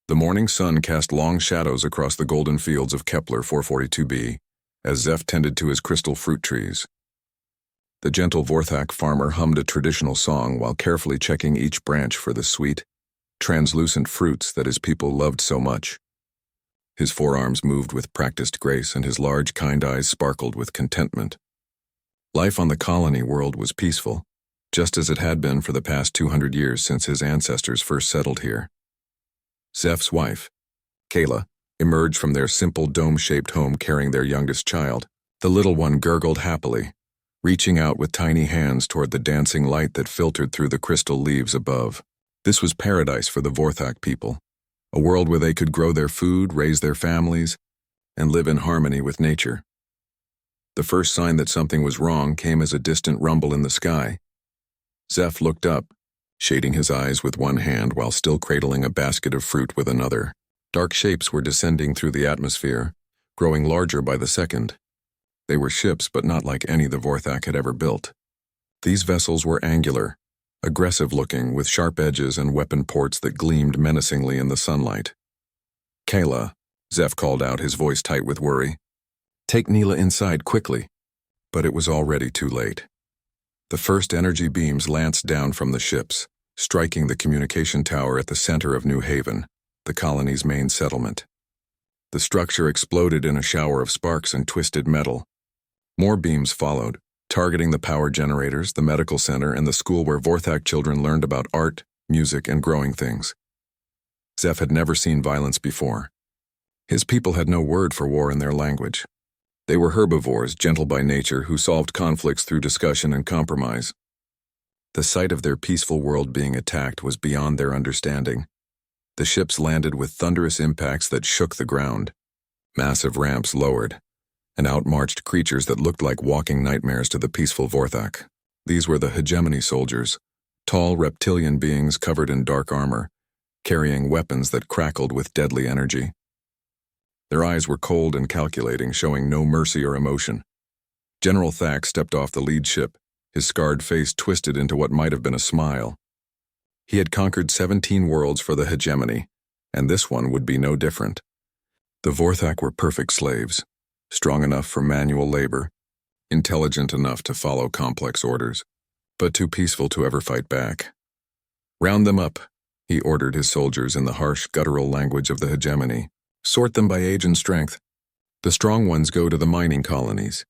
The morning sun cast long shadows across the golden fields of Kepler 442b, as Zeph tended to his crystal fruit trees. The gentle Vorthak farmer hummed a traditional song while carefully checking each branch for the sweet, translucent fruits that his people loved so much. His forearms moved with practiced grace, and his large, kind eyes sparkled with contentment. Life on the colony world was peaceful, just as it had been for the past 200 years since his ancestors first settled here. Zeph's wife, Kayla, emerged from their simple dome-shaped home carrying their youngest child. The little one gurgled happily, reaching out with tiny hands toward the dancing light that filtered through the crystal leaves above. This was paradise for the Vorthak people, a world where they could grow their food, raise their families, and live in harmony with nature. The first sign that something was wrong came as a distant rumble in the sky. Zeph looked up, shading his eyes with one hand while still cradling a basket of fruit with another. Dark shapes were descending through the atmosphere, growing larger by the second. They were ships, but not like any the Vorthak had ever built. These vessels were angular, aggressive-looking, with sharp edges and weapon ports that gleamed menacingly in the sunlight. "Kayla," Zeph called out, his voice tight with worry. "Take Neela inside quickly." But it was already too late. The first energy beams lanced down from the ships, striking the communication tower at the center of New Haven, the colony's main settlement. The structure exploded in a shower of sparks and twisted metal. More beams followed, targeting the power generators, the medical center, and the school where Vorthak children learned about art, music, and growing things. Zeph had never seen violence before. His people had no word for war in their language. They were herbivores, gentle by nature, who solved conflicts through discussion and compromise. The sight of their peaceful world being attacked was beyond their understanding. The ships landed with thunderous impacts that shook the ground. Massive ramps lowered, and out marched creatures that looked like walking nightmares to the peaceful Vorthak. These were the hegemony soldiers, tall reptilian beings covered in dark armor, carrying weapons that crackled with deadly energy. Their eyes were cold and calculating, showing no mercy or emotion. General Thack stepped off the lead ship, his scarred face twisted into what might have been a smile. He had conquered 17 worlds for the hegemony, and this one would be no different. The Vorthak were perfect slaves, strong enough for manual labor, intelligent enough to follow complex orders, but too peaceful to ever fight back. "Round them up," he ordered his soldiers in the harsh, guttural language of the hegemony. "Sort them by age and strength. The strong ones go to the mining colonies.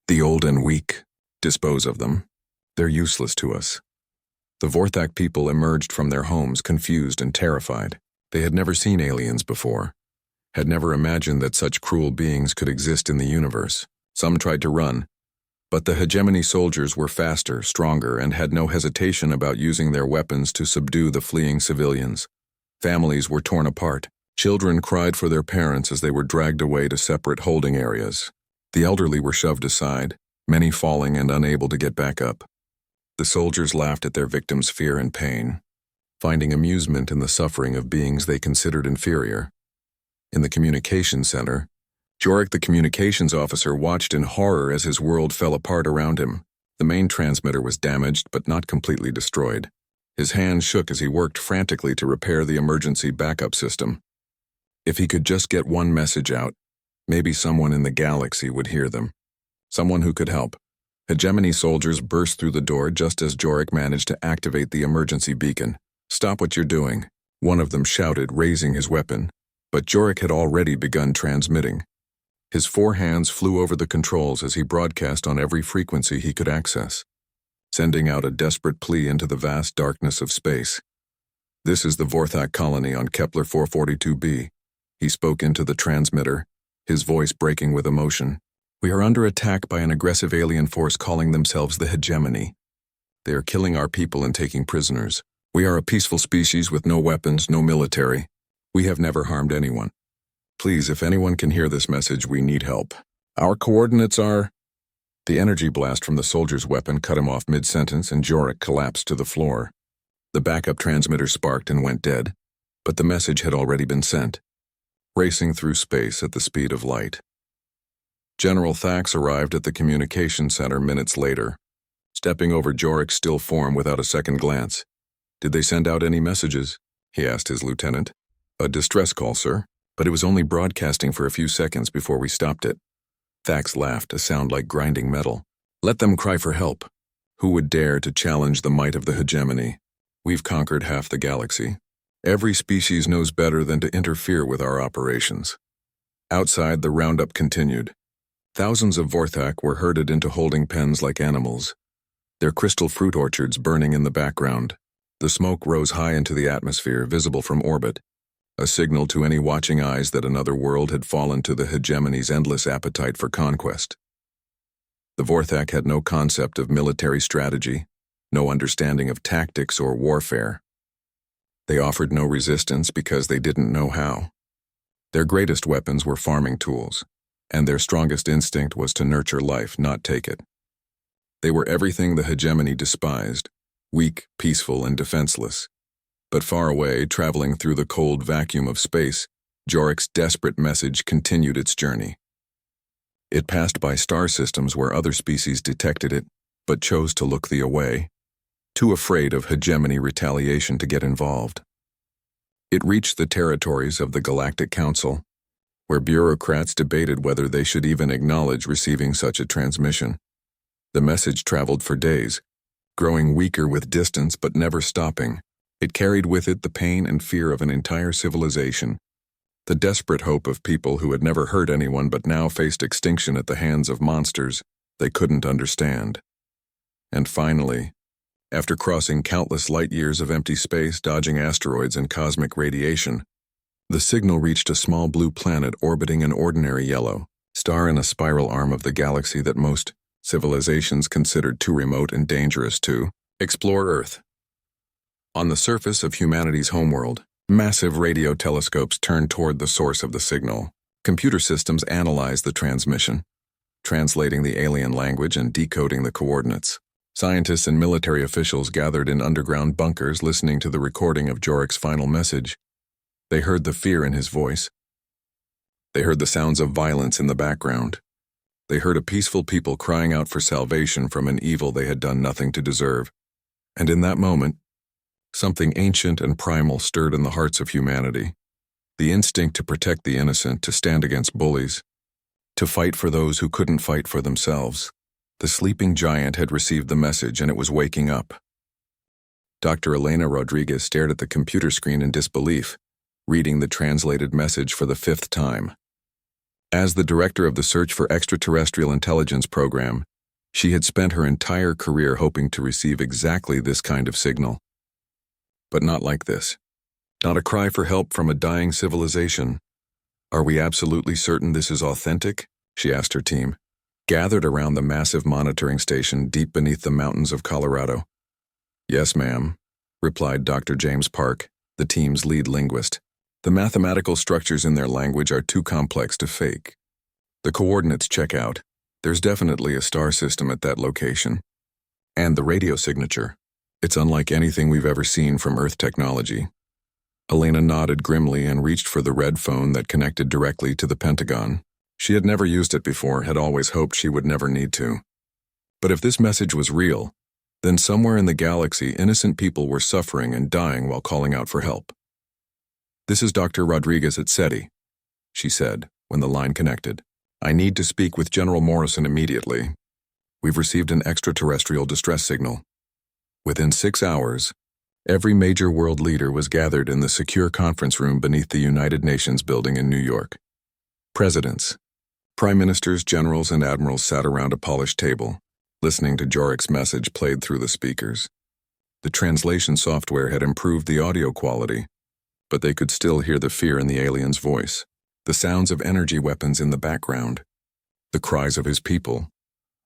The old and weak, dispose of them. They're useless to us." The Vorthak people emerged from their homes confused and terrified. They had never seen aliens before, had never imagined that such cruel beings could exist in the universe. Some tried to run, but the hegemony soldiers were faster, stronger, and had no hesitation about using their weapons to subdue the fleeing civilians. Families were torn apart. Children cried for their parents as they were dragged away to separate holding areas. The elderly were shoved aside, many falling and unable to get back up. The soldiers laughed at their victims' fear and pain, finding amusement in the suffering of beings they considered inferior. In the communications center, Jorik, the communications officer, watched in horror as his world fell apart around him. The main transmitter was damaged but not completely destroyed. His hands shook as he worked frantically to repair the emergency backup system. If he could just get one message out, maybe someone in the galaxy would hear them. Someone who could help. Hegemony soldiers burst through the door just as Jorik managed to activate the emergency beacon. "Stop what you're doing," one of them shouted, raising his weapon. But Jorik had already begun transmitting. His 4 hands flew over the controls as he broadcast on every frequency he could access, sending out a desperate plea into the vast darkness of space. "This is the Vorthak colony on Kepler 442b. He spoke into the transmitter, his voice breaking with emotion. "We are under attack by an aggressive alien force calling themselves the hegemony. They are killing our people and taking prisoners. We are a peaceful species with no weapons, no military. We have never harmed anyone. Please, if anyone can hear this message, we need help. Our coordinates are—" The energy blast from the soldier's weapon cut him off mid-sentence, and Jorik collapsed to the floor. The backup transmitter sparked and went dead, but the message had already been sent, racing through space at the speed of light. General Thax arrived at the communication center minutes later, stepping over Jorik's still form without a second glance. "Did they send out any messages?" he asked his lieutenant. A distress call, sir, but it was only broadcasting for a few seconds before we stopped it. Thax laughed, a sound like grinding metal. Let them cry for help. Who would dare to challenge the might of the hegemony? We've conquered half the galaxy. Every species knows better than to interfere with our operations. Outside, the roundup continued. Thousands of Vorthak were herded into holding pens like animals, their crystal fruit orchards burning in the background. The smoke rose high into the atmosphere, visible from orbit, a signal to any watching eyes that another world had fallen to the hegemony's endless appetite for conquest. The Vorthak had no concept of military strategy, no understanding of tactics or warfare. They offered no resistance because they didn't know how. Their greatest weapons were farming tools, and their strongest instinct was to nurture life, not take it. They were everything the hegemony despised, weak, peaceful, and defenseless. But far away, traveling through the cold vacuum of space, Jorik's desperate message continued its journey. It passed by star systems where other species detected it, but chose to look the away, too afraid of hegemony retaliation to get involved. It reached the territories of the Galactic Council, where bureaucrats debated whether they should even acknowledge receiving such a transmission. The message traveled for days, growing weaker with distance but never stopping. It carried with it the pain and fear of an entire civilization, the desperate hope of people who had never hurt anyone but now faced extinction at the hands of monsters they couldn't understand. And finally, after crossing countless light years of empty space, dodging asteroids and cosmic radiation, the signal reached a small blue planet orbiting an ordinary yellow star in a spiral arm of the galaxy that most civilizations considered too remote and dangerous to explore Earth. On the surface of humanity's homeworld, massive radio telescopes turned toward the source of the signal. Computer systems analyzed the transmission, translating the alien language and decoding the coordinates. Scientists and military officials gathered in underground bunkers listening to the recording of Jorik's final message. They heard the fear in his voice. They heard the sounds of violence in the background. They heard a peaceful people crying out for salvation from an evil they had done nothing to deserve. And in that moment, something ancient and primal stirred in the hearts of humanity. The instinct to protect the innocent, to stand against bullies, to fight for those who couldn't fight for themselves. The sleeping giant had received the message and it was waking up. Dr. Elena Rodriguez stared at the computer screen in disbelief, reading the translated message for the 5th time. As the director of the Search for Extraterrestrial Intelligence program, she had spent her entire career hoping to receive exactly this kind of signal. But not like this. Not a cry for help from a dying civilization. Are we absolutely certain this is authentic? She asked her team, gathered around the massive monitoring station deep beneath the mountains of Colorado. Yes, ma'am, replied Dr. James Park, the team's lead linguist. The mathematical structures in their language are too complex to fake. The coordinates check out. There's definitely a star system at that location. And the radio signature. It's unlike anything we've ever seen from Earth technology. Elena nodded grimly and reached for the red phone that connected directly to the Pentagon. She had never used it before, had always hoped she would never need to. But if this message was real, then somewhere in the galaxy innocent people were suffering and dying while calling out for help. This is Dr. Rodriguez at SETI, she said, when the line connected. I need to speak with General Morrison immediately. We've received an extraterrestrial distress signal. Within 6 hours, every major world leader was gathered in the secure conference room beneath the United Nations building in New York. Presidents, prime ministers, generals, and admirals sat around a polished table, listening to Jorik's message played through the speakers. The translation software had improved the audio quality, but they could still hear the fear in the alien's voice, the sounds of energy weapons in the background, the cries of his people.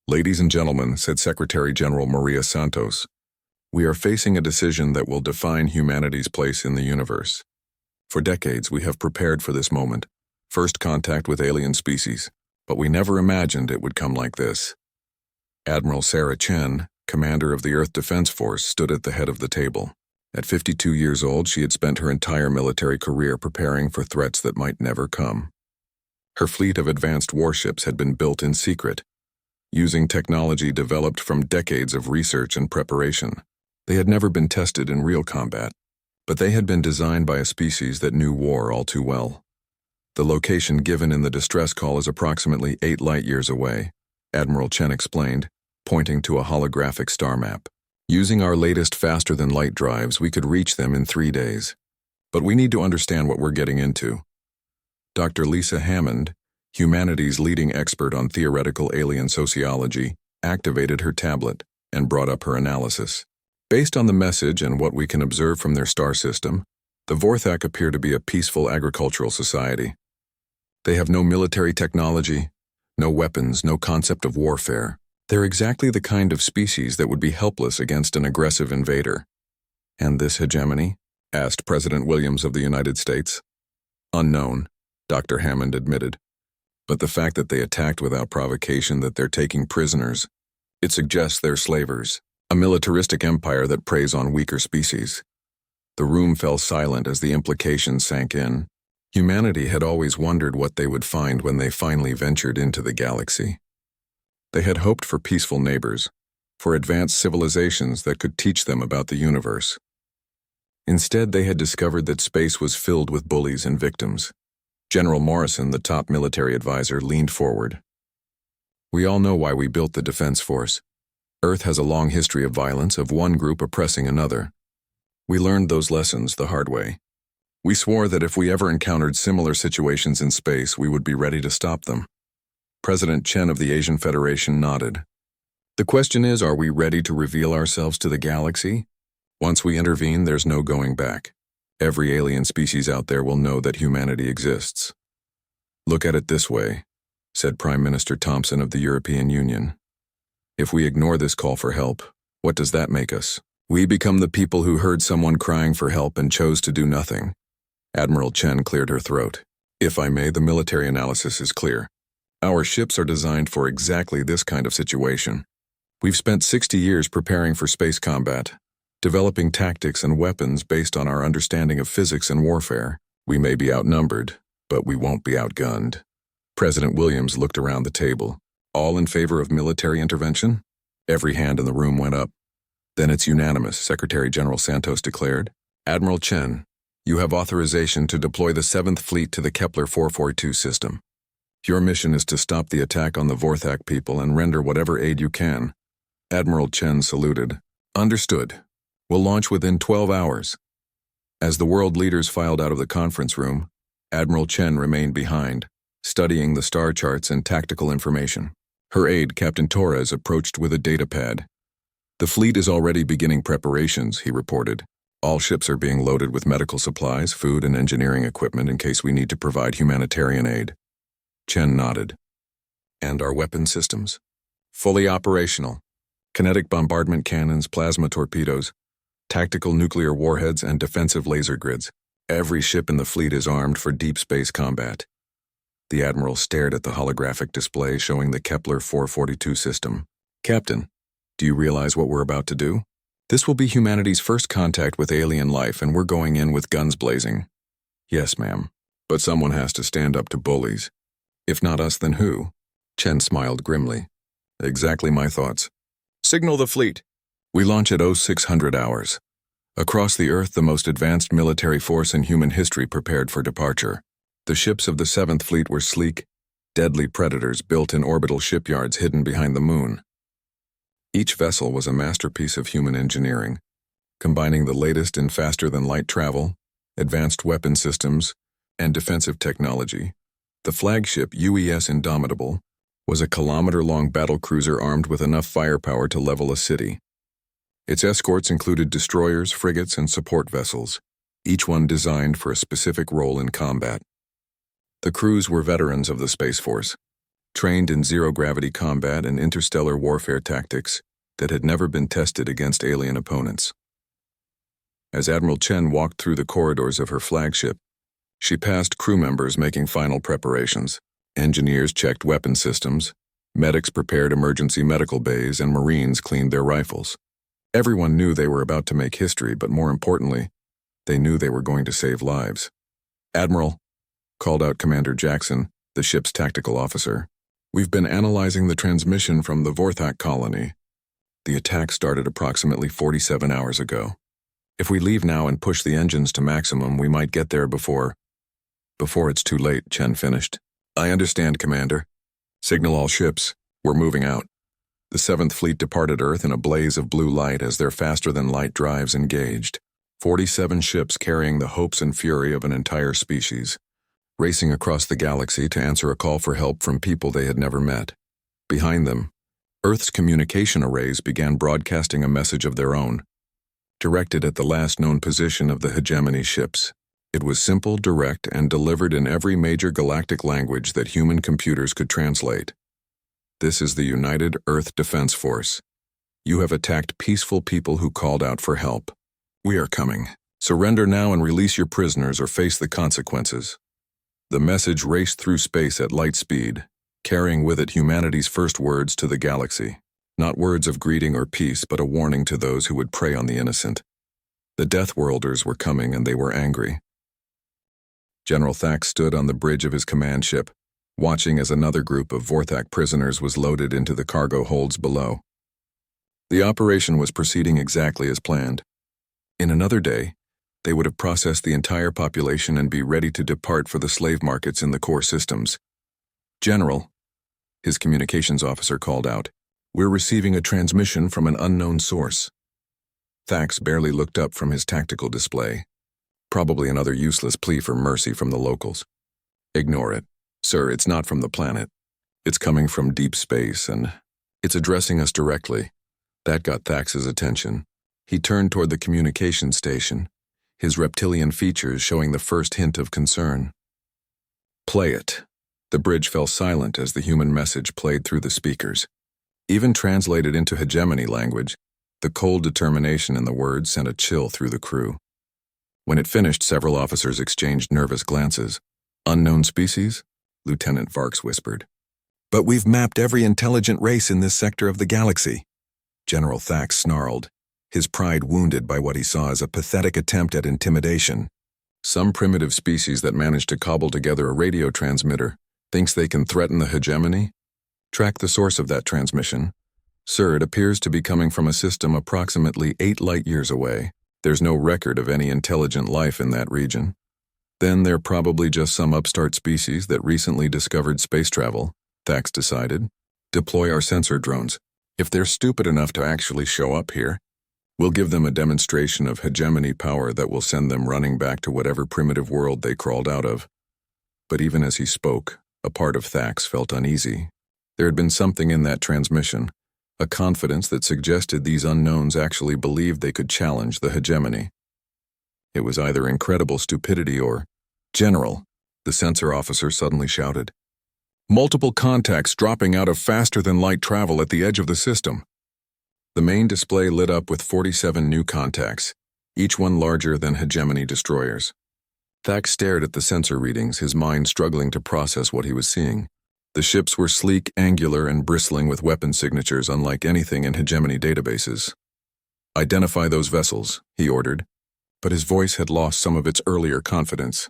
Ladies and gentlemen, said Secretary General Maria Santos, we are facing a decision that will define humanity's place in the universe. For decades, we have prepared for this moment, first contact with alien species, but we never imagined it would come like this. Admiral Sarah Chen, commander of the Earth Defense Force, stood at the head of the table. At 52 years old, she had spent her entire military career preparing for threats that might never come. Her fleet of advanced warships had been built in secret, using technology developed from decades of research and preparation. They had never been tested in real combat, but they had been designed by a species that knew war all too well. The location given in the distress call is approximately 8 light-years away, Admiral Chen explained, pointing to a holographic star map. Using our latest faster-than-light drives, we could reach them in 3 days. But we need to understand what we're getting into. Dr. Lisa Hammond, humanity's leading expert on theoretical alien sociology, activated her tablet and brought up her analysis. Based on the message and what we can observe from their star system, the Vorthak appear to be a peaceful agricultural society. They have no military technology, no weapons, no concept of warfare. They're exactly the kind of species that would be helpless against an aggressive invader. And this hegemony? Asked President Williams of the United States. Unknown, Dr. Hammond admitted. But the fact that they attacked without provocation, that they're taking prisoners, it suggests they're slavers, a militaristic empire that preys on weaker species. The room fell silent as the implications sank in. Humanity had always wondered what they would find when they finally ventured into the galaxy. They had hoped for peaceful neighbors, for advanced civilizations that could teach them about the universe. Instead, they had discovered that space was filled with bullies and victims. General Morrison, the top military advisor, leaned forward. We all know why we built the Defense Force. Earth has a long history of violence, of one group oppressing another. We learned those lessons the hard way. We swore that if we ever encountered similar situations in space, we would be ready to stop them. President Chen of the Asian Federation nodded. The question is, are we ready to reveal ourselves to the galaxy? Once we intervene, there's no going back. Every alien species out there will know that humanity exists. Look at it this way, said Prime Minister Thompson of the European Union. If we ignore this call for help, what does that make us? We become the people who heard someone crying for help and chose to do nothing. Admiral Chen cleared her throat. If I may, the military analysis is clear. Our ships are designed for exactly this kind of situation. We've spent 60 years preparing for space combat, developing tactics and weapons based on our understanding of physics and warfare. We may be outnumbered, but we won't be outgunned. President Williams looked around the table. All in favor of military intervention? Every hand in the room went up. Then it's unanimous, Secretary General Santos declared. Admiral Chen, you have authorization to deploy the 7th Fleet to the Kepler 442 system. Your mission is to stop the attack on the Vorthak people and render whatever aid you can. Admiral Chen saluted. Understood. We'll launch within 12 hours. As the world leaders filed out of the conference room, Admiral Chen remained behind, studying the star charts and tactical information. Her aide, Captain Torres, approached with a data pad. The fleet is already beginning preparations, he reported. All ships are being loaded with medical supplies, food, and engineering equipment in case we need to provide humanitarian aid. Chen nodded. And our weapon systems? Fully operational. Kinetic bombardment cannons, plasma torpedoes, tactical nuclear warheads, and defensive laser grids. Every ship in the fleet is armed for deep space combat. The Admiral stared at the holographic display showing the Kepler 442 system. Captain, do you realize what we're about to do? This will be humanity's first contact with alien life, and we're going in with guns blazing. Yes, ma'am. But someone has to stand up to bullies. If not us, then who? Chen smiled grimly. Exactly my thoughts. Signal the fleet. We launch at 0600 hours. Across the Earth, the most advanced military force in human history prepared for departure. The ships of the 7th Fleet were sleek, deadly predators built in orbital shipyards hidden behind the moon. Each vessel was a masterpiece of human engineering, combining the latest in faster-than-light travel, advanced weapon systems, and defensive technology. The flagship UES Indomitable was a kilometer-long battlecruiser armed with enough firepower to level a city. Its escorts included destroyers, frigates, and support vessels, each one designed for a specific role in combat. The crews were veterans of the Space Force, trained in zero-gravity combat and interstellar warfare tactics that had never been tested against alien opponents. As Admiral Chen walked through the corridors of her flagship, she passed crew members making final preparations. Engineers checked weapon systems, medics prepared emergency medical bays, and Marines cleaned their rifles. Everyone knew they were about to make history, but more importantly, they knew they were going to save lives. Admiral, called out Commander Jackson, the ship's tactical officer, we've been analyzing the transmission from the Vorthak colony. The attack started approximately 47 hours ago. If we leave now and push the engines to maximum, we might get there before it's too late, Chen finished. I understand, Commander. Signal all ships. We're moving out. The 7th Fleet departed Earth in a blaze of blue light as their faster-than-light drives engaged. 47 ships carrying the hopes and fury of an entire species, racing across the galaxy to answer a call for help from people they had never met. Behind them, Earth's communication arrays began broadcasting a message of their own, directed at the last known position of the hegemony ships. It was simple, direct, and delivered in every major galactic language that human computers could translate. This is the United Earth Defense Force. You have attacked peaceful people who called out for help. We are coming. Surrender now and release your prisoners or face the consequences. The message raced through space at light speed, carrying with it humanity's first words to the galaxy. Not words of greeting or peace, but a warning to those who would prey on the innocent. The Deathworlders were coming and they were angry. General Thax stood on the bridge of his command ship, watching as another group of Vorthak prisoners was loaded into the cargo holds below. The operation was proceeding exactly as planned. In another day, they would have processed the entire population and be ready to depart for the slave markets in the core systems. General, his communications officer called out, we're receiving a transmission from an unknown source. Thax barely looked up from his tactical display. Probably another useless plea for mercy from the locals. Ignore it. Sir, it's not from the planet. It's coming from deep space, and it's addressing us directly. That got Thax's attention. He turned toward the communication station, his reptilian features showing the first hint of concern. Play it. The bridge fell silent as the human message played through the speakers. Even translated into hegemony language, the cold determination in the words sent a chill through the crew. When it finished, several officers exchanged nervous glances. Unknown species? Lieutenant Varks whispered. But we've mapped every intelligent race in this sector of the galaxy. General Thax snarled, his pride wounded by what he saw as a pathetic attempt at intimidation. Some primitive species that managed to cobble together a radio transmitter thinks they can threaten the hegemony? Track the source of that transmission. Sir, it appears to be coming from a system approximately 8 light-years away. There's no record of any intelligent life in that region. Then they're probably just some upstart species that recently discovered space travel, Thax decided. Deploy our sensor drones. If they're stupid enough to actually show up here, we'll give them a demonstration of hegemony power that will send them running back to whatever primitive world they crawled out of. But even as he spoke, a part of Thax felt uneasy. There had been something in that transmission, a confidence that suggested these unknowns actually believed they could challenge the hegemony. It was either incredible stupidity or, General, the sensor officer suddenly shouted. Multiple contacts dropping out of faster-than-light travel at the edge of the system. The main display lit up with 47 new contacts, each one larger than hegemony destroyers. Thax stared at the sensor readings, his mind struggling to process what he was seeing. The ships were sleek, angular, and bristling with weapon signatures unlike anything in hegemony databases. Identify those vessels, he ordered, but his voice had lost some of its earlier confidence.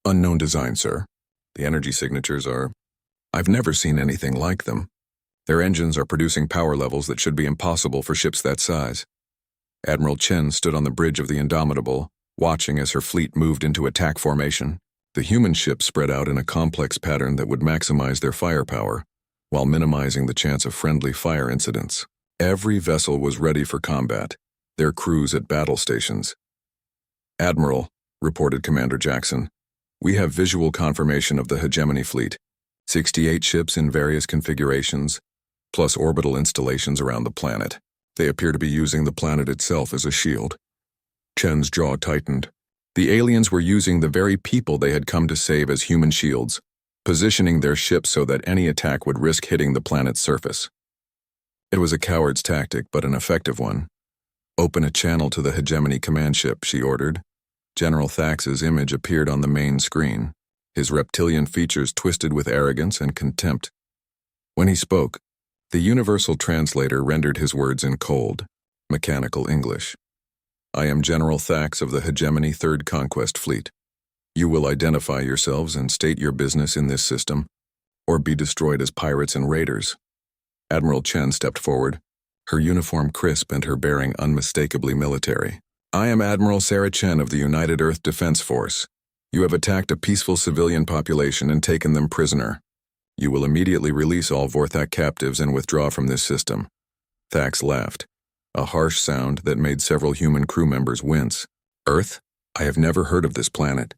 Unknown design, sir. The energy signatures are... I've never seen anything like them. Their engines are producing power levels that should be impossible for ships that size. Admiral Chen stood on the bridge of the Indomitable, watching as her fleet moved into attack formation. The human ships spread out in a complex pattern that would maximize their firepower, while minimizing the chance of friendly fire incidents. Every vessel was ready for combat, their crews at battle stations. Admiral, reported Commander Jackson, we have visual confirmation of the hegemony fleet. 68 ships in various configurations, plus orbital installations around the planet. They appear to be using the planet itself as a shield. Chen's jaw tightened. The aliens were using the very people they had come to save as human shields, positioning their ships so that any attack would risk hitting the planet's surface. It was a coward's tactic, but an effective one. Open a channel to the hegemony command ship, she ordered. General Thax's image appeared on the main screen, his reptilian features twisted with arrogance and contempt. When he spoke, the universal translator rendered his words in cold, mechanical English. I am General Thax of the Hegemony 3rd Conquest Fleet. You will identify yourselves and state your business in this system, or be destroyed as pirates and raiders. Admiral Chen stepped forward, her uniform crisp and her bearing unmistakably military. I am Admiral Sarah Chen of the United Earth Defense Force. You have attacked a peaceful civilian population and taken them prisoner. You will immediately release all Vorthak captives and withdraw from this system. Thax laughed, a harsh sound that made several human crew members wince. Earth? I have never heard of this planet.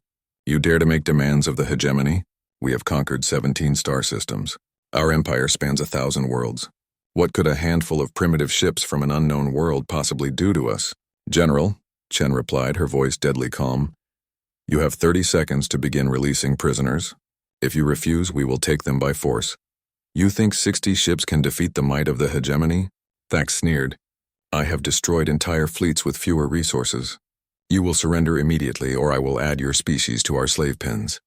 You dare to make demands of the hegemony? We have conquered 17 star systems. Our empire spans 1,000 worlds. What could a handful of primitive ships from an unknown world possibly do to us? General, Chen replied, her voice deadly calm. You have 30 seconds to begin releasing prisoners. If you refuse, we will take them by force. You think 60 ships can defeat the might of the hegemony? Thax sneered. I have destroyed entire fleets with fewer resources. You will surrender immediately, or I will add your species to our slave pens.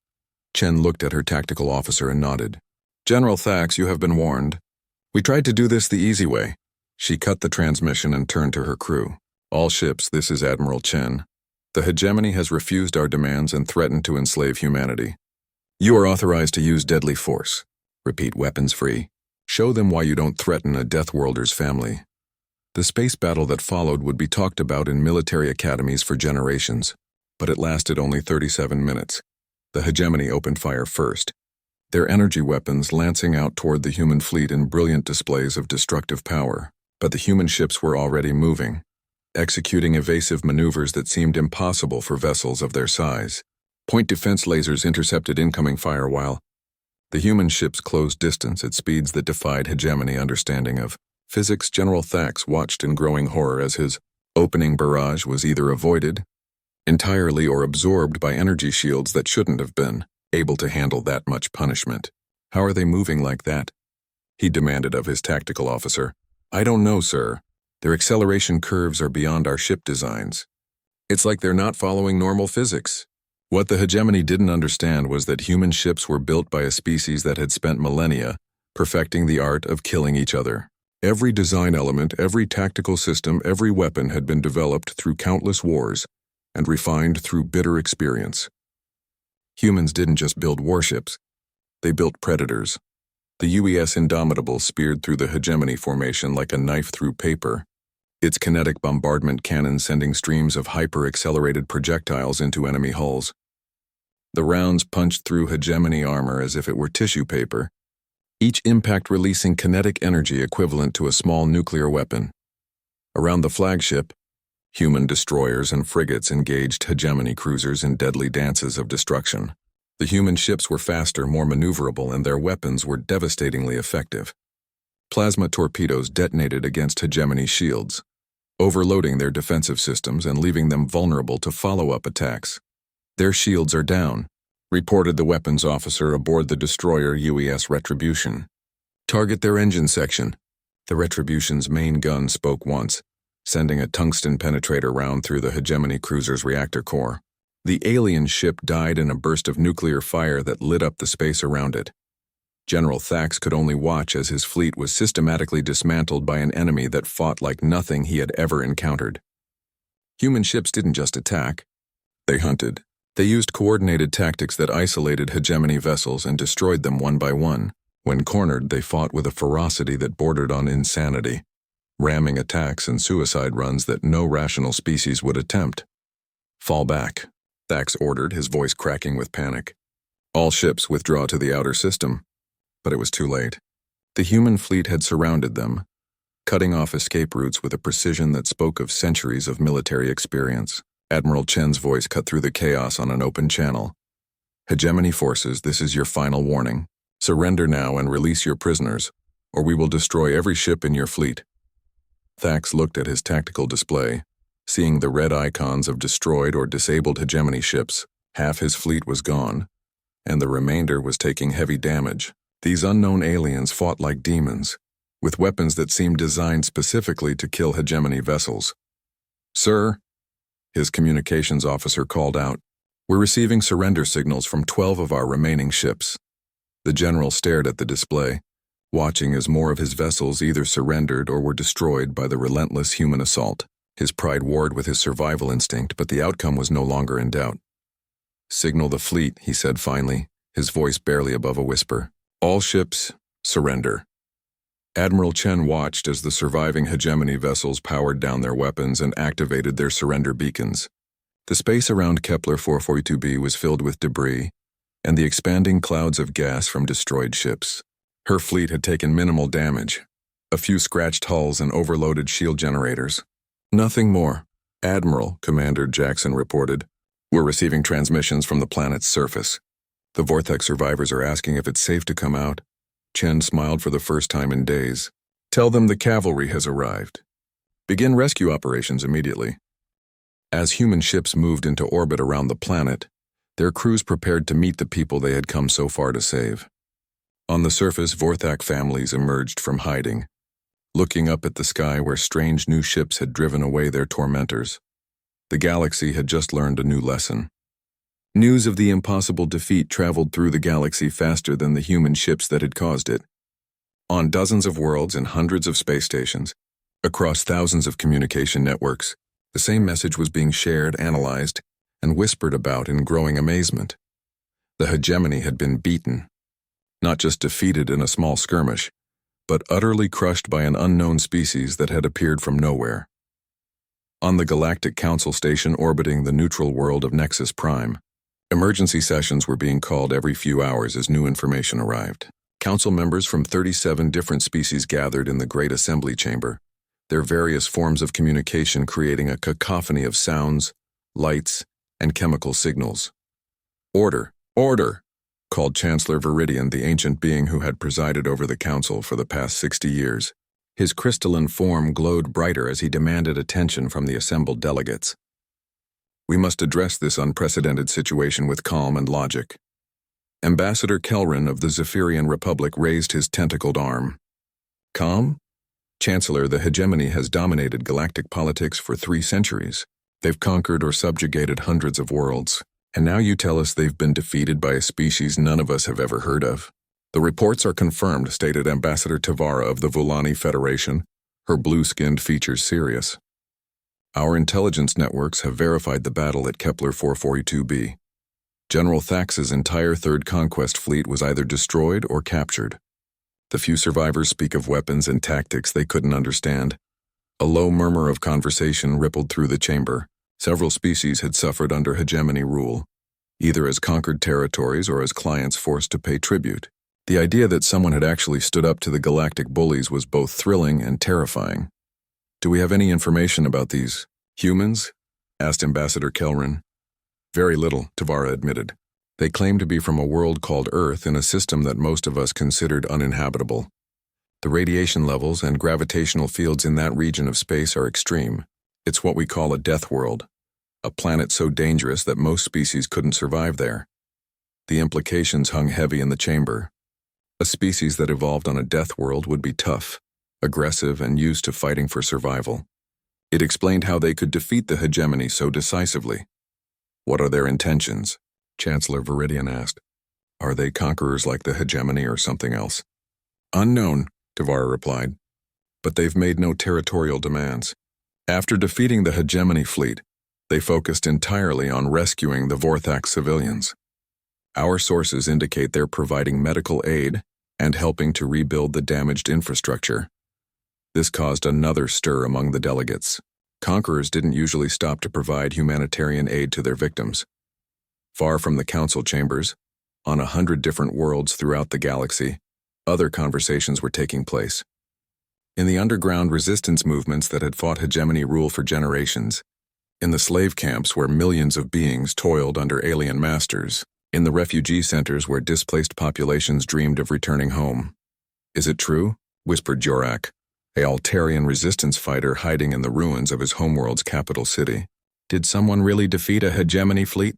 Chen looked at her tactical officer and nodded. General Thax, you have been warned. We tried to do this the easy way. She cut the transmission and turned to her crew. All ships, this is Admiral Chen. The hegemony has refused our demands and threatened to enslave humanity. You are authorized to use deadly force. Repeat, weapons free. Show them why you don't threaten a Deathworlder's family. The space battle that followed would be talked about in military academies for generations, but it lasted only 37 minutes. The hegemony opened fire first, their energy weapons lancing out toward the human fleet in brilliant displays of destructive power. But the human ships were already moving, executing evasive maneuvers that seemed impossible for vessels of their size. Point defense lasers intercepted incoming fire while the human ships closed distance at speeds that defied hegemony understanding of physics. General Thax watched in growing horror as his opening barrage was either avoided entirely or absorbed by energy shields that shouldn't have been able to handle that much punishment. How are they moving like that? He demanded of his tactical officer. I don't know, sir. Their acceleration curves are beyond our ship designs. It's like they're not following normal physics. What the hegemony didn't understand was that human ships were built by a species that had spent millennia perfecting the art of killing each other. Every design element, every tactical system, every weapon had been developed through countless wars and refined through bitter experience. Humans didn't just build warships, they built predators. The UES Indomitable speared through the hegemony formation like a knife through paper, its kinetic bombardment cannon sending streams of hyper-accelerated projectiles into enemy hulls. The rounds punched through hegemony armor as if it were tissue paper, each impact releasing kinetic energy equivalent to a small nuclear weapon. Around the flagship, human destroyers and frigates engaged hegemony cruisers in deadly dances of destruction. The human ships were faster, more maneuverable, and their weapons were devastatingly effective. Plasma torpedoes detonated against hegemony shields, overloading their defensive systems and leaving them vulnerable to follow-up attacks. Their shields are down, reported the weapons officer aboard the destroyer UES Retribution. Target their engine section. The Retribution's main gun spoke once, sending a tungsten penetrator round through the hegemony cruiser's reactor core. The alien ship died in a burst of nuclear fire that lit up the space around it. General Thax could only watch as his fleet was systematically dismantled by an enemy that fought like nothing he had ever encountered. Human ships didn't just attack. They hunted. They used coordinated tactics that isolated hegemony vessels and destroyed them one by one. When cornered, they fought with a ferocity that bordered on insanity, ramming attacks and suicide runs that no rational species would attempt. Fall back, Thax ordered, his voice cracking with panic. All ships withdraw to the outer system. But it was too late. The human fleet had surrounded them, cutting off escape routes with a precision that spoke of centuries of military experience. Admiral Chen's voice cut through the chaos on an open channel. Hegemony forces, this is your final warning. Surrender now and release your prisoners, or we will destroy every ship in your fleet. Thax looked at his tactical display, seeing the red icons of destroyed or disabled hegemony ships. Half his fleet was gone, and the remainder was taking heavy damage. These unknown aliens fought like demons, with weapons that seemed designed specifically to kill hegemony vessels. Sir, his communications officer called out, we're receiving surrender signals from 12 of our remaining ships. The general stared at the display, watching as more of his vessels either surrendered or were destroyed by the relentless human assault. His pride warred with his survival instinct, but the outcome was no longer in doubt. Signal the fleet, he said finally, his voice barely above a whisper. All ships, surrender. Admiral Chen watched as the surviving hegemony vessels powered down their weapons and activated their surrender beacons. The space around Kepler 442b was filled with debris and the expanding clouds of gas from destroyed ships. Her fleet had taken minimal damage, a few scratched hulls and overloaded shield generators. Nothing more. Admiral, Commander Jackson reported. We're receiving transmissions from the planet's surface. The Vortex survivors are asking if it's safe to come out. Chen smiled for the first time in days. Tell them the cavalry has arrived. Begin rescue operations immediately. As human ships moved into orbit around the planet, their crews prepared to meet the people they had come so far to save. On the surface, Vorthak families emerged from hiding, looking up at the sky where strange new ships had driven away their tormentors. The galaxy had just learned a new lesson. News of the impossible defeat traveled through the galaxy faster than the human ships that had caused it. On dozens of worlds and hundreds of space stations, across thousands of communication networks, the same message was being shared, analyzed, and whispered about in growing amazement. The hegemony had been beaten, not just defeated in a small skirmish, but utterly crushed by an unknown species that had appeared from nowhere. On the Galactic Council station orbiting the neutral world of Nexus Prime, emergency sessions were being called every few hours as new information arrived. Council members from 37 different species gathered in the Great Assembly Chamber, their various forms of communication creating a cacophony of sounds, lights, and chemical signals. Order, order, called Chancellor Viridian, the ancient being who had presided over the council for the past 60 years. His crystalline form glowed brighter as he demanded attention from the assembled delegates. We must address this unprecedented situation with calm and logic. Ambassador Kelrin of the Zephyrian Republic raised his tentacled arm. Calm? Chancellor, the hegemony has dominated galactic politics for 3 centuries. They've conquered or subjugated hundreds of worlds, and now you tell us they've been defeated by a species none of us have ever heard of. The reports are confirmed, stated Ambassador Tavara of the Vulani Federation, her blue-skinned features serious. Our intelligence networks have verified the battle at Kepler 442b. General Thax's entire Third Conquest fleet was either destroyed or captured. The few survivors speak of weapons and tactics they couldn't understand. A low murmur of conversation rippled through the chamber. Several species had suffered under hegemony rule, either as conquered territories or as clients forced to pay tribute. The idea that someone had actually stood up to the galactic bullies was both thrilling and terrifying. Do we have any information about these humans? Asked Ambassador Kelrin. Very little, Tavara admitted. They claim to be from a world called Earth in a system that most of us considered uninhabitable. The radiation levels and gravitational fields in that region of space are extreme. It's what we call a death world, a planet so dangerous that most species couldn't survive there. The implications hung heavy in the chamber. A species that evolved on a death world would be tough, aggressive, and used to fighting for survival. It explained how they could defeat the hegemony so decisively. What are their intentions? Chancellor Viridian asked. Are they conquerors like the hegemony or something else? Unknown, Tavara replied. But they've made no territorial demands. After defeating the hegemony fleet, they focused entirely on rescuing the Vorthak civilians. Our sources indicate they're providing medical aid and helping to rebuild the damaged infrastructure. This caused another stir among the delegates. Conquerors didn't usually stop to provide humanitarian aid to their victims. Far from the council chambers, on 100 different worlds throughout the galaxy, other conversations were taking place. In the underground resistance movements that had fought hegemony rule for generations, in the slave camps where millions of beings toiled under alien masters, in the refugee centers where displaced populations dreamed of returning home. Is it true? Whispered Jorak, a Altarian resistance fighter hiding in the ruins of his homeworld's capital city. Did someone really defeat a hegemony fleet?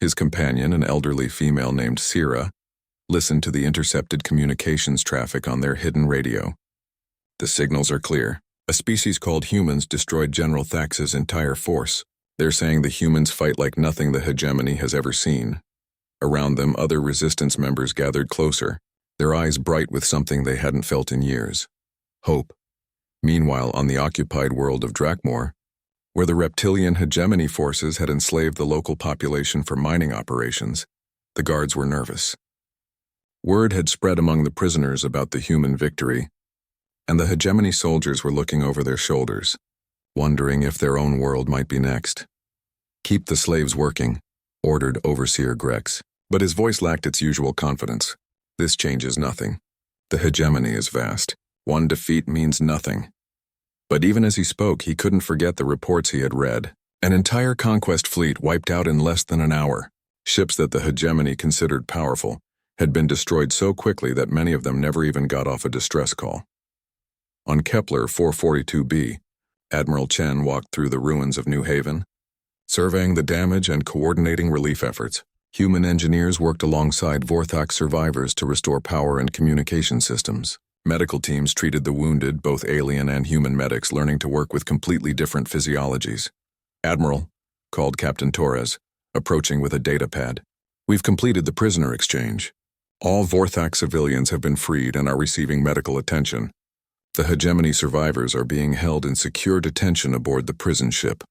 His companion, an elderly female named Sira, listened to the intercepted communications traffic on their hidden radio. The signals are clear. A species called humans destroyed General Thax's entire force. They're saying the humans fight like nothing the hegemony has ever seen. Around them, other resistance members gathered closer, their eyes bright with something they hadn't felt in years. Hope. Meanwhile, on the occupied world of Drakmor, where the reptilian hegemony forces had enslaved the local population for mining operations, the guards were nervous. Word had spread among the prisoners about the human victory, and the hegemony soldiers were looking over their shoulders, wondering if their own world might be next. "Keep the slaves working," ordered Overseer Grex, but his voice lacked its usual confidence. "This changes nothing. The hegemony is vast. One defeat means nothing." But even as he spoke, he couldn't forget the reports he had read. An entire conquest fleet wiped out in less than an hour. Ships that the hegemony considered powerful had been destroyed so quickly that many of them never even got off a distress call. On Kepler 442b, Admiral Chen walked through the ruins of New Haven, surveying the damage and coordinating relief efforts. Human engineers worked alongside Vorthak survivors to restore power and communication systems. Medical teams treated the wounded, both alien and human medics learning to work with completely different physiologies. "Admiral," called Captain Torres, approaching with a data pad. "We've completed the prisoner exchange. All Vorthak civilians have been freed and are receiving medical attention. The hegemony survivors are being held in secure detention aboard the prison ship."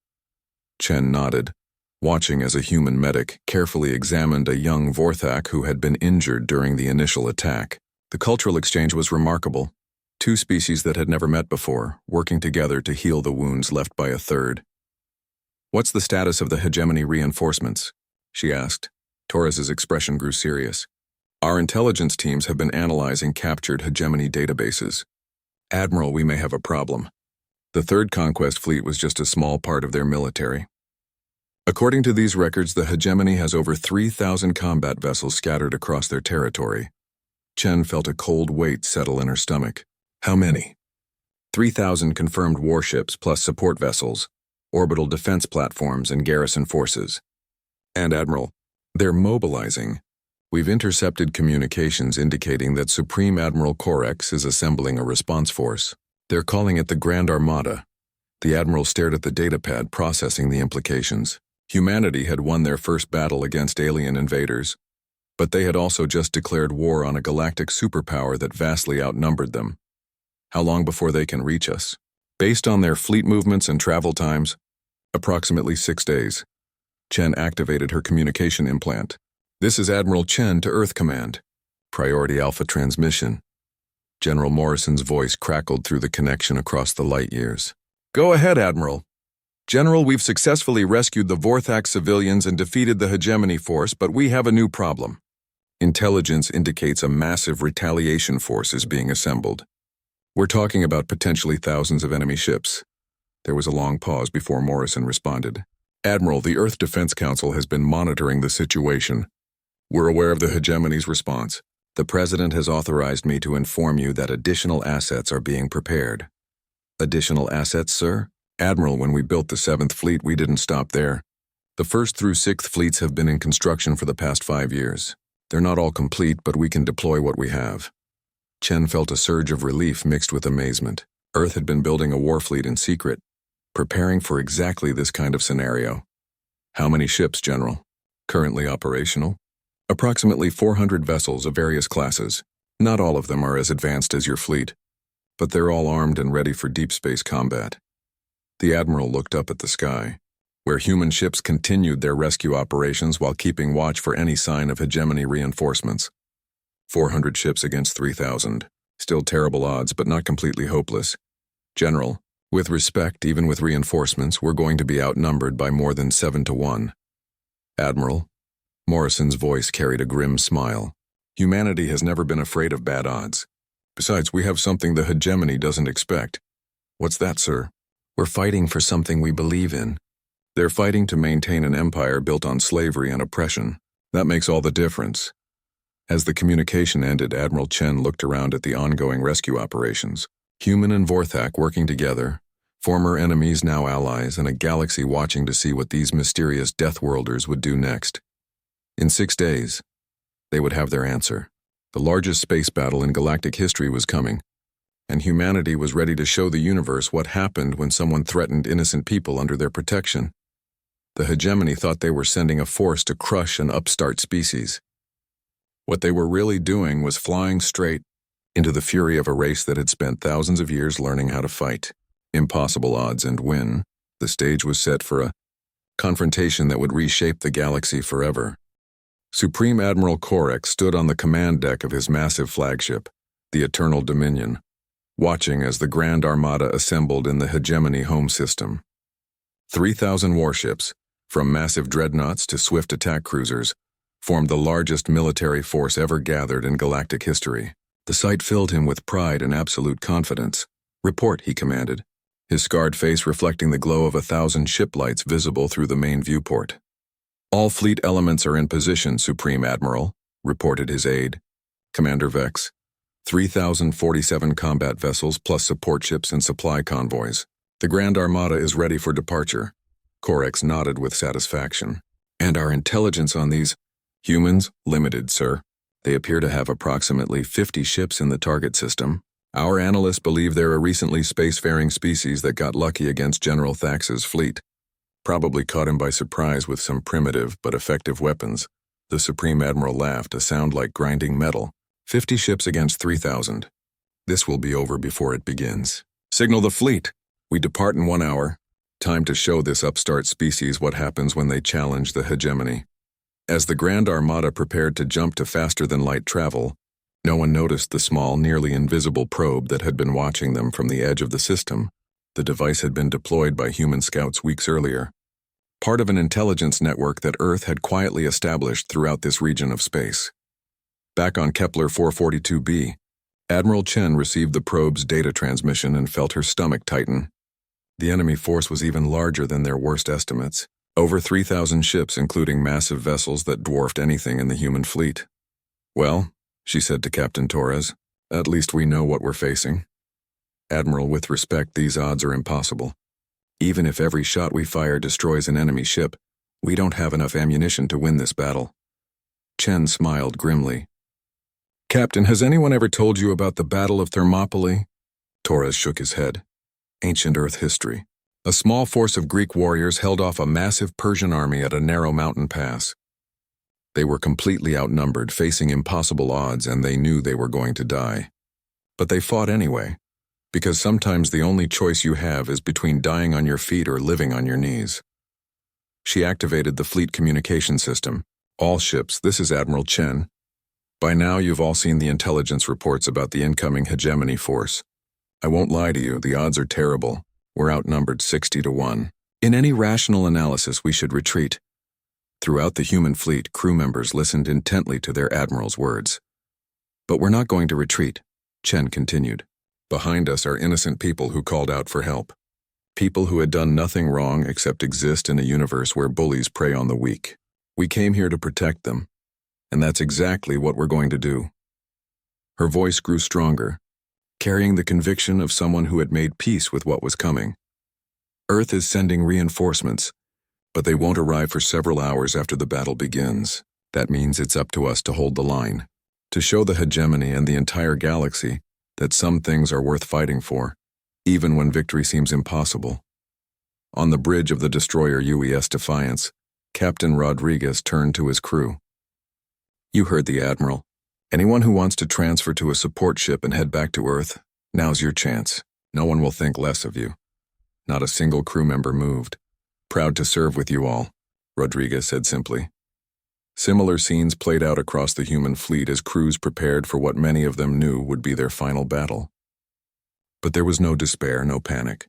Chen nodded, watching as a human medic carefully examined a young Vorthak who had been injured during the initial attack. The cultural exchange was remarkable. Two species that had never met before, working together to heal the wounds left by a third. "What's the status of the hegemony reinforcements?" she asked. Torres's expression grew serious. "Our intelligence teams have been analyzing captured hegemony databases. Admiral, we may have a problem. The third conquest fleet was just a small part of their military. According to these records, the hegemony has over 3,000 combat vessels scattered across their territory." Chen felt a cold weight settle in her stomach. "How many?" 3,000 confirmed warships plus support vessels, orbital defense platforms, and garrison forces. And Admiral, they're mobilizing. We've intercepted communications indicating that Supreme Admiral Corex is assembling a response force. They're calling it the Grand Armada." The Admiral stared at the datapad, processing the implications. Humanity had won their first battle against alien invaders, but they had also just declared war on a galactic superpower that vastly outnumbered them. How long before they can reach us? Based on their fleet movements and travel times, approximately 6 days. Chen activated her communication implant. "This is Admiral Chen to Earth Command. Priority Alpha transmission." General Morrison's voice crackled through the connection across the light years. "Go ahead, Admiral." "General, we've successfully rescued the Vorthak civilians and defeated the hegemony force, but we have a new problem. Intelligence indicates a massive retaliation force is being assembled. We're talking about potentially thousands of enemy ships." There was a long pause before Morrison responded. "Admiral, the Earth Defense Council has been monitoring the situation. We're aware of the hegemony's response. The President has authorized me to inform you that additional assets are being prepared." "Additional assets, sir?" "Admiral, when we built the 7th Fleet, we didn't stop there. The 1st through 6th Fleets have been in construction for the past 5 years. They're not all complete, but we can deploy what we have." Chen felt a surge of relief mixed with amazement. Earth had been building a war fleet in secret, preparing for exactly this kind of scenario. "How many ships, General?" "Currently operational?" "Approximately 400 vessels of various classes. Not all of them are as advanced as your fleet, but they're all armed and ready for deep space combat." The Admiral looked up at the sky, where human ships continued their rescue operations while keeping watch for any sign of hegemony reinforcements. 400 ships against 3,000. Still terrible odds, but not completely hopeless. "General, with respect, even with reinforcements, we're going to be outnumbered by more than 7 to 1. "Admiral," Morrison's voice carried a grim smile, "humanity has never been afraid of bad odds. Besides, we have something the hegemony doesn't expect." "What's that, sir?" "We're fighting for something we believe in." "They're fighting to maintain an empire built on slavery and oppression. That makes all the difference." As the communication ended, Admiral Chen looked around at the ongoing rescue operations. Human and Vorthak working together, former enemies now allies, and a galaxy watching to see what these mysterious Deathworlders would do next. In 6 days, they would have their answer. The largest space battle in galactic history was coming, and humanity was ready to show the universe what happened when someone threatened innocent people under their protection. The hegemony thought they were sending a force to crush an upstart species. What they were really doing was flying straight into the fury of a race that had spent thousands of years learning how to fight. Impossible odds and win. The stage was set for a confrontation that would reshape the galaxy forever. Supreme Admiral Corex stood on the command deck of his massive flagship, the Eternal Dominion. watching as the Grand Armada assembled in the Hegemony home system. 3,000 warships, from massive dreadnoughts to swift attack cruisers, formed the largest military force ever gathered in galactic history. The sight filled him with pride and absolute confidence. "Report," he commanded, his scarred face reflecting the glow of 1,000 ship lights visible through the main viewport. "All fleet elements are in position, Supreme Admiral," reported his aide, Commander Vex. 3,047 combat vessels plus support ships and supply convoys. "The Grand Armada is ready for departure." Corex nodded with satisfaction. "And our intelligence on these humans? Limited, sir. They appear to have approximately 50 ships in the target system. Our analysts believe they're a recently spacefaring species that got lucky against General Thax's fleet. Probably caught him by surprise with some primitive but effective weapons." The Supreme Admiral laughed, a sound like grinding metal. 50 ships against 3,000. This will be over before it begins. "Signal the fleet. We depart in 1 hour. Time to show this upstart species what happens when they challenge the hegemony." As the Grand Armada prepared to jump to faster-than-light travel, no one noticed the small, nearly invisible probe that had been watching them from the edge of the system. The device had been deployed by human scouts weeks earlier, part of an intelligence network that Earth had quietly established throughout this region of space. Back on Kepler 442b, Admiral Chen received the probe's data transmission and felt her stomach tighten. The enemy force was even larger than their worst estimates. Over 3,000 ships, including massive vessels that dwarfed anything in the human fleet. "Well," she said to Captain Torres, "at least we know what we're facing." "Admiral, with respect, these odds are impossible. Even if every shot we fire destroys an enemy ship, we don't have enough ammunition to win this battle." Chen smiled grimly. "Captain, has anyone ever told you about the Battle of Thermopylae?" Torres shook his head. "Ancient Earth history. A small force of Greek warriors held off a massive Persian army at a narrow mountain pass. They were completely outnumbered, facing impossible odds, and they knew they were going to die. But they fought anyway, because sometimes the only choice you have is between dying on your feet or living on your knees." She activated the fleet communication system. "All ships, this is Admiral Chen. By now you've all seen the intelligence reports about the incoming hegemony force. I won't lie to you, the odds are terrible. We're outnumbered 60 to 1. In any rational analysis, we should retreat." Throughout the human fleet, crew members listened intently to their admiral's words. "But we're not going to retreat," Chen continued. "Behind us are innocent people who called out for help. People who had done nothing wrong except exist in a universe where bullies prey on the weak. We came here to protect them, and that's exactly what we're going to do." Her voice grew stronger, carrying the conviction of someone who had made peace with what was coming. "Earth is sending reinforcements, but they won't arrive for several hours after the battle begins. That means it's up to us to hold the line, to show the hegemony and the entire galaxy that some things are worth fighting for, even when victory seems impossible." On the bridge of the destroyer UES Defiance, Captain Rodriguez turned to his crew. "You heard the Admiral. Anyone who wants to transfer to a support ship and head back to Earth, now's your chance. No one will think less of you." Not a single crew member moved. "Proud to serve with you all," Rodriguez said simply. Similar scenes played out across the human fleet as crews prepared for what many of them knew would be their final battle. But there was no despair, no panic.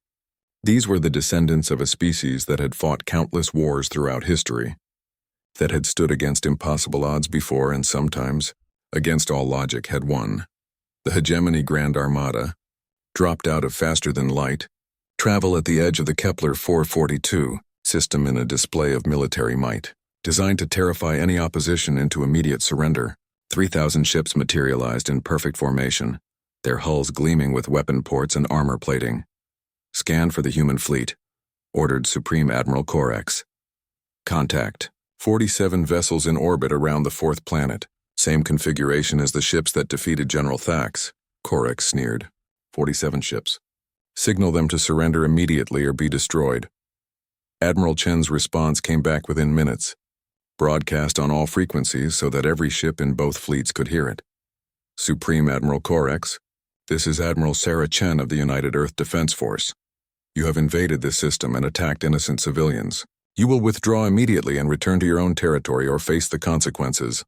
These were the descendants of a species that had fought countless wars throughout history, that had stood against impossible odds before and sometimes, against all logic, had won. The hegemony Grand Armada, dropped out of faster-than-light, travel at the edge of the Kepler 442 system in a display of military might, designed to terrify any opposition into immediate surrender. 3,000 ships materialized in perfect formation, their hulls gleaming with weapon ports and armor plating. "Scan for the human fleet," ordered Supreme Admiral Corex. "Contact. 47 vessels in orbit around the fourth planet. Same configuration as the ships that defeated General Thax," Corex sneered. 47 ships. "Signal them to surrender immediately or be destroyed." Admiral Chen's response came back within minutes, broadcast on all frequencies so that every ship in both fleets could hear it. "Supreme Admiral Corex, this is Admiral Sarah Chen of the United Earth Defense Force. You have invaded this system and attacked innocent civilians. You will withdraw immediately and return to your own territory or face the consequences."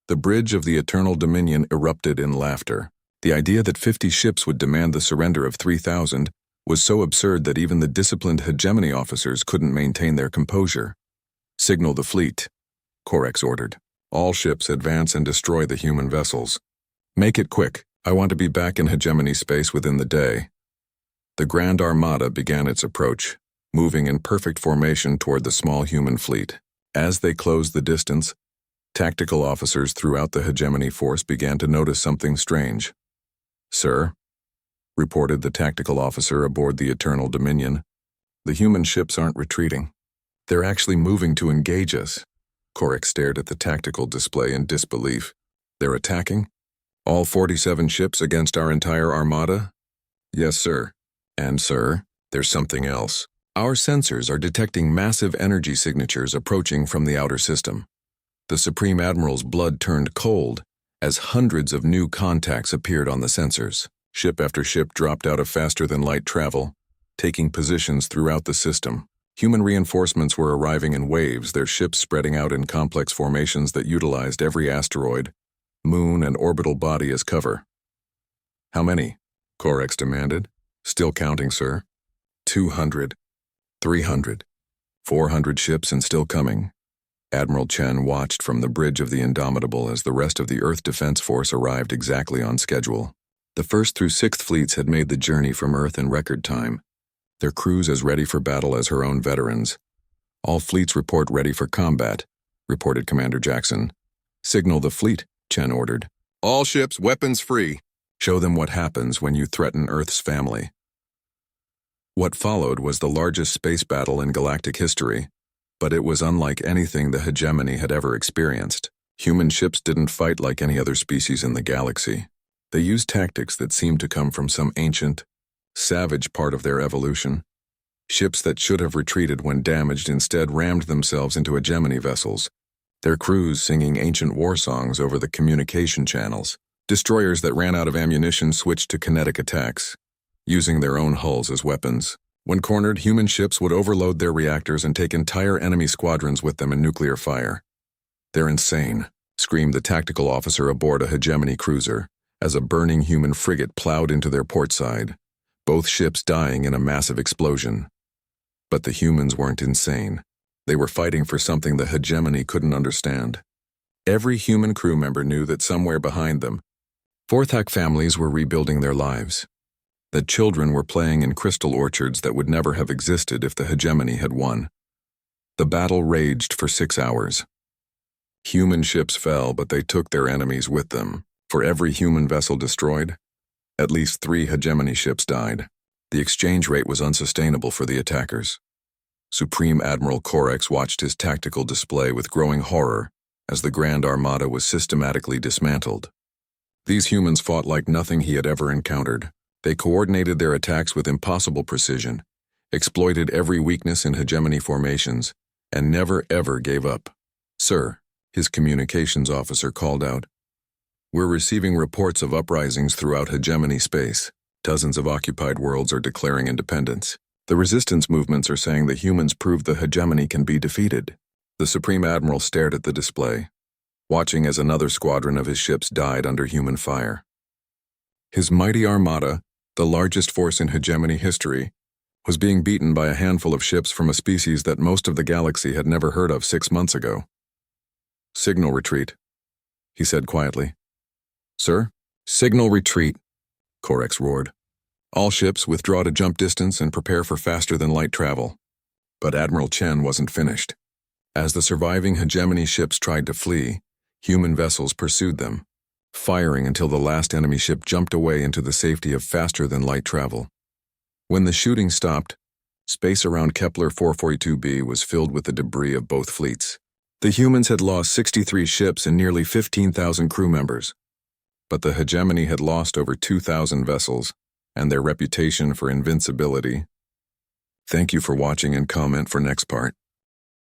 The bridge of the Eternal Dominion erupted in laughter. The idea that 50 ships would demand the surrender of 3,000 was so absurd that even the disciplined hegemony officers couldn't maintain their composure. "Signal the fleet," Corex ordered. "All ships advance and destroy the human vessels. Make it quick. I want to be back in hegemony space within the day." The Grand Armada began its approach, moving in perfect formation toward the small human fleet. As they closed the distance, tactical officers throughout the hegemony force began to notice something strange. "Sir," reported the tactical officer aboard the Eternal Dominion, "the human ships aren't retreating. They're actually moving to engage us." Corex stared at the tactical display in disbelief. "They're attacking? All 47 ships against our entire armada?" "Yes, sir. And, sir, there's something else. Our sensors are detecting massive energy signatures approaching from the outer system." The Supreme Admiral's blood turned cold as hundreds of new contacts appeared on the sensors. Ship after ship dropped out of faster-than-light travel, taking positions throughout the system. Human reinforcements were arriving in waves, their ships spreading out in complex formations that utilized every asteroid, moon, and orbital body as cover. "How many?" Corex demanded. "Still counting, sir. 200, 300, 400 ships and still coming." Admiral Chen watched from the bridge of the Indomitable as the rest of the Earth Defense Force arrived exactly on schedule. The 1st through 6th fleets had made the journey from Earth in record time, their crews as ready for battle as her own veterans. "All fleets report ready for combat," reported Commander Jackson. "Signal the fleet," Chen ordered. "All ships weapons free. Show them what happens when you threaten Earth's family." What followed was the largest space battle in galactic history, but it was unlike anything the hegemony had ever experienced. Human ships didn't fight like any other species in the galaxy. They used tactics that seemed to come from some ancient, savage part of their evolution. Ships that should have retreated when damaged instead rammed themselves into hegemony vessels, their crews singing ancient war songs over the communication channels. Destroyers that ran out of ammunition switched to kinetic attacks, using their own hulls as weapons. When cornered, human ships would overload their reactors and take entire enemy squadrons with them in nuclear fire. "They're insane," screamed the tactical officer aboard a hegemony cruiser, as a burning human frigate plowed into their port side, both ships dying in a massive explosion. But the humans weren't insane. They were fighting for something the hegemony couldn't understand. Every human crew member knew that somewhere behind them, Vorthak families were rebuilding their lives, that children were playing in crystal orchards that would never have existed if the hegemony had won. The battle raged for 6 hours. Human ships fell, but they took their enemies with them. For every human vessel destroyed, at least 3 hegemony ships died. The exchange rate was unsustainable for the attackers. Supreme Admiral Corex watched his tactical display with growing horror as the Grand Armada was systematically dismantled. These humans fought like nothing he had ever encountered. They coordinated their attacks with impossible precision, exploited every weakness in hegemony formations, and never ever gave up. "Sir," his communications officer called out, "we're receiving reports of uprisings throughout hegemony space. Dozens of occupied worlds are declaring independence. The resistance movements are saying that humans proved the hegemony can be defeated." The Supreme Admiral stared at the display, watching as another squadron of his ships died under human fire. His mighty armada, the largest force in hegemony history, was being beaten by a handful of ships from a species that most of the galaxy had never heard of 6 months ago. "Signal retreat," he said quietly. "Sir?" "Signal retreat," Corex roared. "All ships withdraw to jump distance and prepare for faster-than-light travel." But Admiral Chen wasn't finished. As the surviving hegemony ships tried to flee, human vessels pursued them, firing until the last enemy ship jumped away into the safety of faster-than-light travel. When the shooting stopped, space around Kepler 442b was filled with the debris of both fleets. The humans had lost 63 ships and nearly 15,000 crew members, but the hegemony had lost over 2,000 vessels and their reputation for invincibility. Thank you for watching and comment for next part.